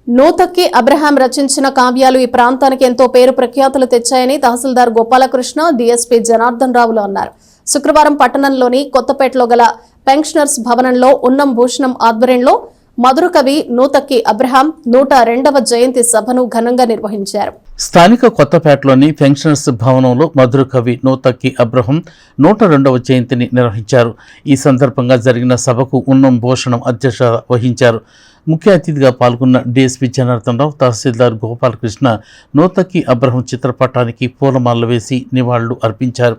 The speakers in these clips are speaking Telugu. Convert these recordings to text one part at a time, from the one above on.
నూతక్కి అబ్రహాం రచించిన కావ్యాలు ఈ ప్రాంతానికి ఎంతో పేరు ప్రఖ్యాతులు తెచ్చాయని తహసీల్దార్ గోపాలకృష్ణ డీఎస్పీ జనార్దన్ రావులు అన్నారు. శుక్రవారం పట్టణంలోని కొత్తపేటలో గల పెన్షనర్స్ భవనంలో ఉన్నం భూషణం ఆధ్వర్యంలో మధుర కవి నూతక్కి అబ్రహాం 102వ జయంతి సభను ఘనంగా నిర్వహించారు. స్థానిక కొత్తపేటలోని పెన్షనర్స్ భవనంలో మధుర కవి నూతక్కి అబ్రహాం 102వ జయంతిని నిర్వహించారు. ఈ సందర్భంగా జరిగిన సభకు ఉన్నం భూషణం అధ్యక్షత వహించారు. ముఖ్య అతిథిగా పాల్గొన్న డీఎస్పీ జనార్దన్ రావు, తహసీల్దార్ గోపాలకృష్ణ నూతక్కి అబ్రహాం చిత్రపటానికి పూలమాలలు వేసి నివాళులు అర్పించారు.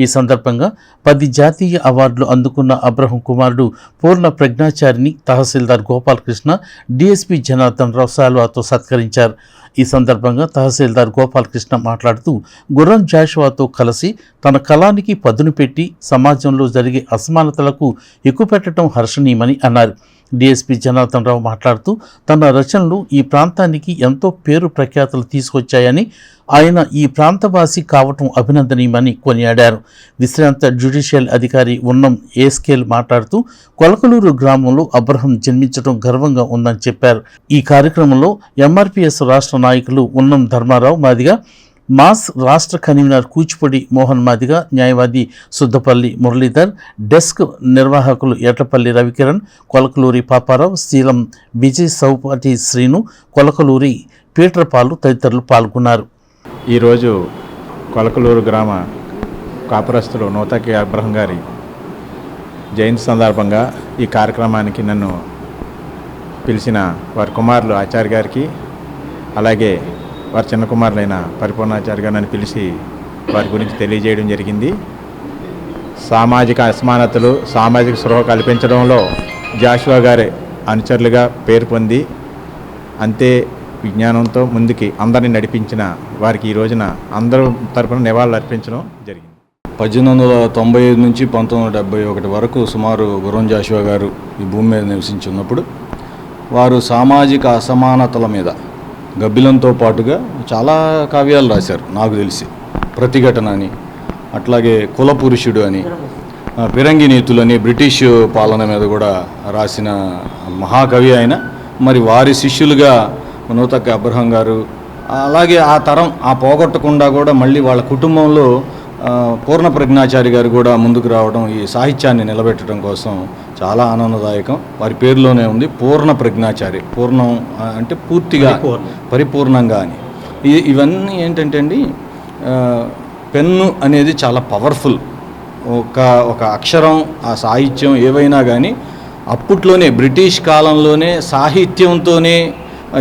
ఈ సందర్భంగా 10 జాతీయ అవార్డులు అందుకున్న అబ్రహాం కుమారుడు పూర్ణ ప్రజ్ఞాచారిని తహసీల్దార్ గోపాలకృష్ణ డీఎస్పీ జనార్దన్ రావు శాల్వాతో సత్కరించారు. ఈ సందర్భంగా తహసీల్దార్ గోపాలకృష్ణ మాట్లాడుతూ గుర్రం జాషువాతో కలిసి తన కళానికి పదును పెట్టి సమాజంలో జరిగే అసమానతలకు ఎక్కుపెట్టడం హర్షణీయమని అన్నారు. డీఎస్పీ జనార్దన్ రావు మాట్లాడుతూ తన రచనలు ఈ ప్రాంతానికి ఎంతో పేరు ప్రఖ్యాతులు తీసుకొచ్చాయని, ఆయన ఈ ప్రాంతవాసి కావటం అభినందనీయమని కొనియాడారు. విశ్రాంత జ్యుడిషియల్ అధికారి ఉన్నం ఏస్కేల్ మాట్లాడుతూ కొలకలూరు గ్రామంలో అబ్రహాం జన్మించడం గర్వంగా ఉందని చెప్పారు. ఈ కార్యక్రమంలో ఎంఆర్పీఎస్ రాష్ట్ర నాయకులు ఉన్నం ధర్మారావు మాదిగా, మాస్ రాష్ట్ర కన్వీనర్ కూచిపూడి మోహన్ మాదిగా, న్యాయవాది సుద్దపల్లి మురళీధర్, డెస్క్ నిర్వాహకులు ఎట్లపల్లి రవికిరణ్, కొలకలూరి పాపారావు, శీలం విజయ్, సౌపాటి శ్రీను, కొలకలూరి పీటర్పాలు తదితరులు పాల్గొన్నారు. ఈరోజు కొలకలూరు గ్రామ కాపురస్తులు నూతక్కి అబ్రహాం గారి జయంతి సందర్భంగా ఈ కార్యక్రమానికి నన్ను పిలిచిన వారి కుమారులు ఆచార్య గారికి, అలాగే వారి చిన్న కుమారులైన పరిపూర్ణాచార్య గారు నన్ను పిలిచి వారి గురించి తెలియజేయడం జరిగింది. సామాజిక అసమానతలు, సామాజిక స్పృహ కల్పించడంలో జాషువా గారి అనుచరులుగా పేరు పొంది అంతే విజ్ఞానంతో ముందుకి అందరినీ నడిపించిన వారికి ఈ రోజున అందరూ తరపున నివాళులు అర్పించడం జరిగింది. 1895 నుంచి 1971 వరకు సుమారు గుర్రం జాషువా గారు ఈ భూమి మీద నివసించున్నప్పుడు వారు సామాజిక అసమానతల మీద గబ్బిలంతో పాటుగా చాలా కావ్యాలు రాశారు. నాకు తెలిసి ప్రతిఘటన అని, అట్లాగే కులపురుషుడు అని, ఫిరంగి నీతులని, బ్రిటిష్ పాలన మీద కూడా రాసిన మహాకవి ఆయన. మరి వారి శిష్యులుగా నూతక్కి అబ్రహాం గారు, అలాగే ఆ తరం పోగొట్టకుండా కూడా మళ్ళీ వాళ్ళ కుటుంబంలో పూర్ణ ప్రజ్ఞాచారి గారు కూడా ముందుకు రావడం ఈ సాహిత్యాన్ని నిలబెట్టడం కోసం చాలా ఆనందదాయకం. వారి పేరులోనే ఉంది పూర్ణ ప్రజ్ఞాచారి. పూర్ణం అంటే పూర్తిగా, పరిపూర్ణంగా అని. ఇవన్నీ ఏంటంటే అండి, పెన్ను అనేది చాలా పవర్ఫుల్. ఒక అక్షరం, ఆ సాహిత్యం ఏవైనా కానీ అప్పట్లోనే బ్రిటిష్ కాలంలోనే సాహిత్యంతోనే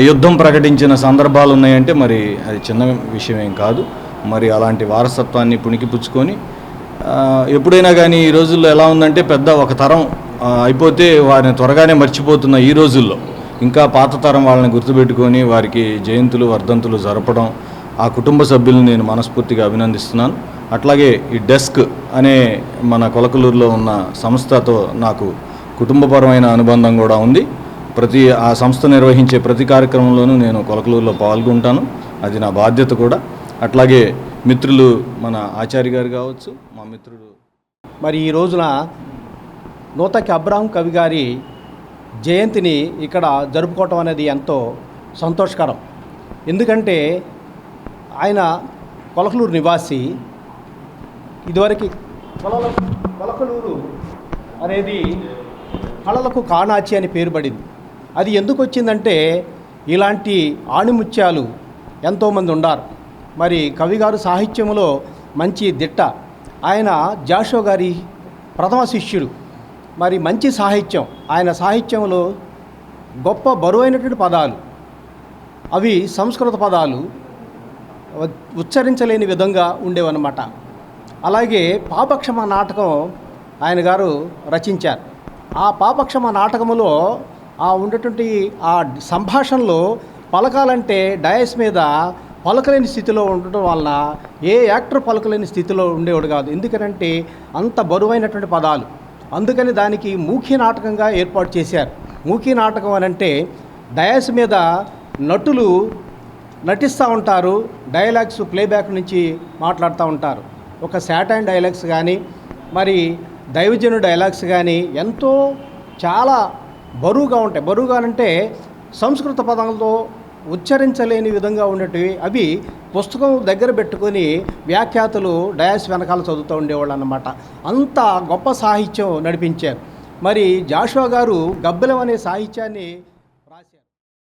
యుద్ధం ప్రకటించిన సందర్భాలు ఉన్నాయంటే మరి అది చిన్న విషయం ఏం కాదు. మరి అలాంటి వారసత్వాన్ని పుణికిపుచ్చుకొని ఎప్పుడైనా కానీ ఈ రోజుల్లో ఎలా ఉందంటే, పెద్ద ఒక తరం అయిపోతే వారిని త్వరగానే మర్చిపోతున్న ఈ రోజుల్లో ఇంకా పాత తరం వాళ్ళని గుర్తుపెట్టుకొని వారికి జయంతులు, వర్ధంతులు జరపడం, ఆ కుటుంబ సభ్యులను నేను మనస్ఫూర్తిగా అభినందిస్తున్నాను. అట్లాగే ఈ డెస్క్ అనే మన కొలకలూరులో ఉన్న సంస్థతో నాకు కుటుంబపరమైన అనుబంధం కూడా ఉంది. ఆ సంస్థ నిర్వహించే ప్రతి కార్యక్రమంలోనూ నేను కొలకలూరులో పాల్గొంటాను. అది నా బాధ్యత కూడా. అట్లాగే మిత్రులు మన ఆచార్య గారు కావచ్చు, మా మిత్రుడు. మరి ఈ రోజున నూతక్కి అబ్రహాం కవి గారి జయంతిని ఇక్కడ జరుపుకోవటం అనేది ఎంతో సంతోషకరం. ఎందుకంటే ఆయన కొలకలూరు నివాసి. ఇదివరకు కొలకలూరు అనేది కళలకు కాణాచి అని పేరు పడింది. అది ఎందుకు వచ్చిందంటే, ఇలాంటి ఆణిముత్యాలు ఎంతోమంది ఉన్నారు. మరి కవిగారు సాహిత్యంలో మంచి దిట్ట. ఆయన జాషువా గారి ప్రథమ శిష్యుడు. మరి మంచి సాహిత్యం, ఆయన సాహిత్యంలో గొప్ప బరువైనటువంటి పదాలు, అవి సంస్కృత పదాలు ఉచ్చరించలేని విధంగా ఉండేవన్నమాట. అలాగే పాపక్షమ నాటకం ఆయన గారు రచించారు. ఆ పాపక్షమ నాటకములో ఉండేటువంటి ఆ సంభాషణలో పలకాలంటే డయస్ మీద పలకలేని స్థితిలో ఉండటం వలన ఏ యాక్టర్ పలకలేని స్థితిలో ఉండేవాడు కాదు. ఎందుకంటే అంత బరువైనటువంటి పదాలు. అందుకని దానికి మూకీ నాటకంగా ఏర్పాటు చేశారు. మూకీ నాటకం అని అంటే డయస్ మీద నటులు నటిస్తూ ఉంటారు, డైలాగ్స్ ప్లేబ్యాక్ నుంచి మాట్లాడుతూ ఉంటారు. ఒక శాటైన్ డైలాగ్స్ కానీ, మరి దైవజను డైలాగ్స్ కానీ ఎంతో చాలా బరువుగా ఉంటాయి. బరువుగా అంటే సంస్కృత పదాలతో ఉచ్చరించలేని విధంగా ఉండేటివి. అవి పుస్తకం దగ్గర పెట్టుకొని వ్యాఖ్యాతలు డయాస్ వెనకాల చదువుతూ ఉండేవాళ్ళు అన్నమాట. అంత గొప్ప సాహిత్యం నడిపించారు. మరి జాషువా గారు గబ్బిలం అనే సాహిత్యాన్ని